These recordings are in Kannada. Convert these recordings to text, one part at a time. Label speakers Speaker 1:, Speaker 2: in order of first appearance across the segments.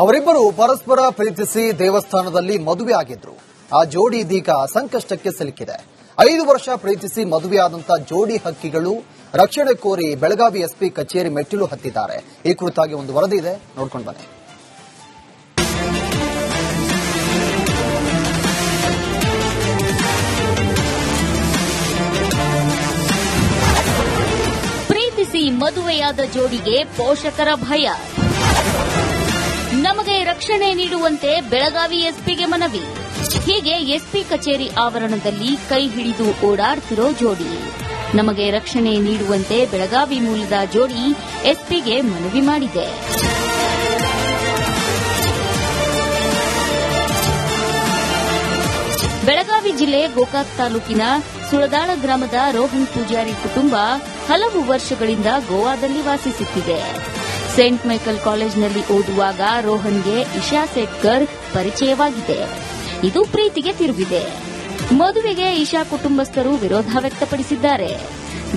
Speaker 1: ಅವರಿಬ್ಬರು ಪರಸ್ಪರ ಪ್ರೀತಿಸಿ ದೇವಸ್ಥಾನದಲ್ಲಿ ಮದುವೆ ಆಗಿದ್ರು. ಆ ಜೋಡಿ ಇದೀಗ ಸಂಕಷ್ಟಕ್ಕೆ ಸಿಲುಕಿದೆ. 5 ವರ್ಷ ಪ್ರೀತಿಸಿ ಮದುವೆಯಾದಂತ ಜೋಡಿ ಹಕ್ಕಿಗಳು ರಕ್ಷಣೆ ಕೋರಿ ಬೆಳಗಾವಿ ಎಸ್ಪಿ ಕಚೇರಿ ಮೆಟ್ಟಿಲು ಹತ್ತಿದ್ದಾರೆ. ಈ ಕುರಿತಾಗಿ ಒಂದು ವರದಿ ಇದೆ, ನೋಡ್ಕೊಂಡು ಬನ್ನಿ.
Speaker 2: ಪ್ರೀತಿಸಿ ಮದುವೆಯಾದ ಜೋಡಿಗೆ ಪೋಷಕರ ಭಯ. ನಮಗೆ ರಕ್ಷಣೆ ನೀಡುವಂತೆ ಬೆಳಗಾವಿ ಎಸ್ಪಿಗೆ ಮನವಿ. ಹೀಗೆ ಎಸ್ಪಿ ಕಚೇರಿ ಆವರಣದಲ್ಲಿ ಕೈ ಹಿಡಿದು ಓಡಾಡ್ತಿರೋ ಜೋಡಿ. ನಮಗೆ ರಕ್ಷಣೆ ನೀಡುವಂತೆ ಬೆಳಗಾವಿ ಮೂಲದ ಜೋಡಿ ಎಸ್ಪಿಗೆ ಮನವಿ ಮಾಡಿದೆ. ಬೆಳಗಾವಿ ಜಿಲ್ಲೆ ಗೋಕಾಕ್ ತಾಲೂಕಿನ ಸುಳದಾಳ ಗ್ರಾಮದ ರೋಹನ್ ಪೂಜಾರಿ ಕುಟುಂಬ ಹಲವು ವರ್ಷಗಳಿಂದ ಗೋವಾದಲ್ಲಿ ವಾಸಿಸುತ್ತಿದೆ. ಸೇಂಟ್ ಮೈಕಲ್ ಕಾಲೇಜಿನಲ್ಲಿ ಓದುವಾಗ ರೋಹನ್ಗೆ ಇಶಾ ಸೇಟ್ಕರ್ ಪರಿಚಯವಾಗಿದೆ. ಇದು ಪ್ರೀತಿಗೆ ತಿರುಗಿದೆ. ಮದುವೆಗೆ ಇಶಾ ಕುಟುಂಬಸ್ಥರು ವಿರೋಧ ವ್ಯಕ್ತಪಡಿಸಿದ್ದಾರೆ.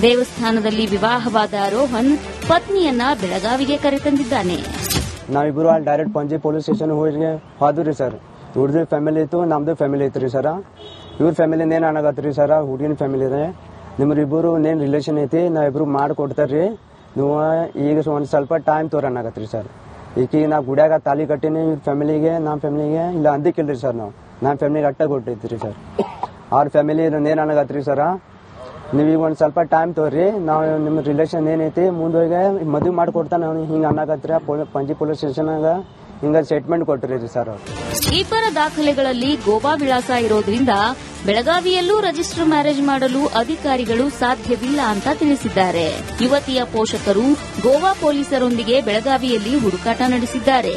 Speaker 2: ದೇವಸ್ಥಾನದಲ್ಲಿ ವಿವಾಹವಾದ ರೋಹನ್ ಪತ್ನಿಯನ್ನ ಬೆಳಗಾವಿಗೆ ಕರೆತಂದಿದ್ದಾನೆ.
Speaker 3: ನಾವಿಬ್ಬರು ಅಲ್ಲಿ ಡೈರೆಕ್ಟ್ ಪಂಜಿ ಪೊಲೀಸ್ ಸ್ಟೇಷನ್ ಹೋದ್ರಿ ಸರ್. ಹುಡುಗ ಫ್ಯಾಮಿಲಿ ಇತ್ತು, ನಮ್ದು ಫ್ಯಾಮಿಲಿ ಇತ್ತು ಸರ್. ಇವ್ರ ಫ್ಯಾಮಿಲಿ ಏನ್ ಅನಾಗತ್ರಿ ಸರ್, ಹುಡುಗಿನ ಫ್ಯಾಮಿಲಿ ಇದೆ. ನಿಮ್ರಿಬ್ಬರು ಏನ್ ರಿಲೇಷನ್ ಐತಿ, ನಾವಿಬ್ರು ಮಾಡ್ಕೊಡ್ತಾರ್ರಿ. ನೀವು ಈಗ ಒಂದ್ ಸ್ವಲ್ಪ ಟೈಮ್ ತೋರನಾಗತ್ರಿ ಸರ್. ಈಗ ನಾ ಗುಡ್ಯಾಗ ತಾಲಿ ಕಟ್ಟಿನಿ ಇವ್ರ ಫ್ಯಾಮಿಲಿಗೆ, ನಮ್ಮ ಫ್ಯಾಮಿಲಿಗೆ ಇಲ್ಲ ಅಂದಿಕ್ಕಿಲ್ರಿ ಸರ್. ನಾವು ನಮ್ಮ ಫ್ಯಾಮಿಲಿಗೆ ಅಟ್ಟ ಕೊಟ್ಟಿದ್ರಿ ಸರ್. ಅವ್ರ ಫ್ಯಾಮಿಲಿ ಏನ್ ಅನಾಗತ್ರಿ ಸರ್, ನೀವೀಗ ಒಂದ್ ಸ್ವಲ್ಪ ಟೈಮ್ ತೋರಿ, ನಾವು ನಿಮ್ ರಿಲೇಷನ್ ಏನೈತಿ ಮುಂದೋಗಿ ಮದುವೆ ಮಾಡ್ಕೊಡ್ತಾನ ಹಿಂಗ ಅನ್ನಾಗತ್ರಿ. ಪಂಜಿ ಪೊಲೀಸ್ ಸ್ಟೇಷನ್ ಹಿಂಗ ಸ್ಟೇಟ್ಮೆಂಟ್ ಕೊಟ್ಟಿರಿ ಸರ್.
Speaker 2: ಇಬ್ಬರ ದಾಖಲೆಗಳಲ್ಲಿ ಗೋವಾ ವಿಳಾಸ ಇರೋದ್ರಿಂದ ಬೆಳಗಾವಿಯಲ್ಲೂ ರಿಜಿಸ್ಟರ್ ಮ್ಯಾರೇಜ್ ಮಾಡಲು ಅಧಿಕಾರಿಗಳು ಸಾಧ್ಯವಿಲ್ಲ ಅಂತ ತಿಳಿಸಿದ್ದಾರೆ. ಯುವತಿಯ ಪೋಷಕರು ಗೋವಾ ಪೊಲೀಸರೊಂದಿಗೆ ಬೆಳಗಾವಿಯಲ್ಲಿ ಹುಡುಕಾಟ ನಡೆಸಿದ್ದಾರೆ.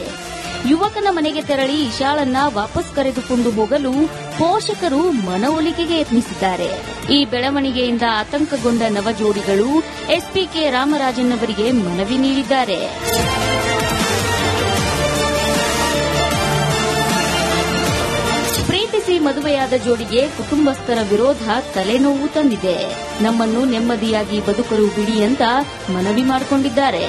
Speaker 2: ಯುವಕನ ಮನೆಗೆ ತೆರಳಿ ಇಶಾಳನ್ನ ವಾಪಸ್ ಕರೆದುಕೊಂಡು ಹೋಗಲು ಪೋಷಕರು ಮನವೊಲಿಕೆಗೆ ಯತ್ನಿಸಿದ್ದಾರೆ. ಈ ಬೆಳವಣಿಗೆಯಿಂದ ಆತಂಕಗೊಂಡ ನವಜೋಡಿಗಳು ಎಸ್ಪಿ ಕೆ ರಾಮರಾಜನ್ ಅವರಿಗೆ ಮನವಿ ನೀಡಿದ್ದಾರೆ. ಪ್ರೀತಿಸಿ ಮದುವೆಯಾದ ಜೋಡಿಗೆ ಕುಟುಂಬಸ್ಥರ ವಿರೋಧ ತಲೆನೋವು ತಂದಿದೆ. ನಮ್ಮನ್ನು ನೆಮ್ಮದಿಯಾಗಿ ಬದುಕಲು ಬಿಡಿ ಅಂತ ಮನವಿ ಮಾಡಿಕೊಂಡಿದ್ದಾರೆ.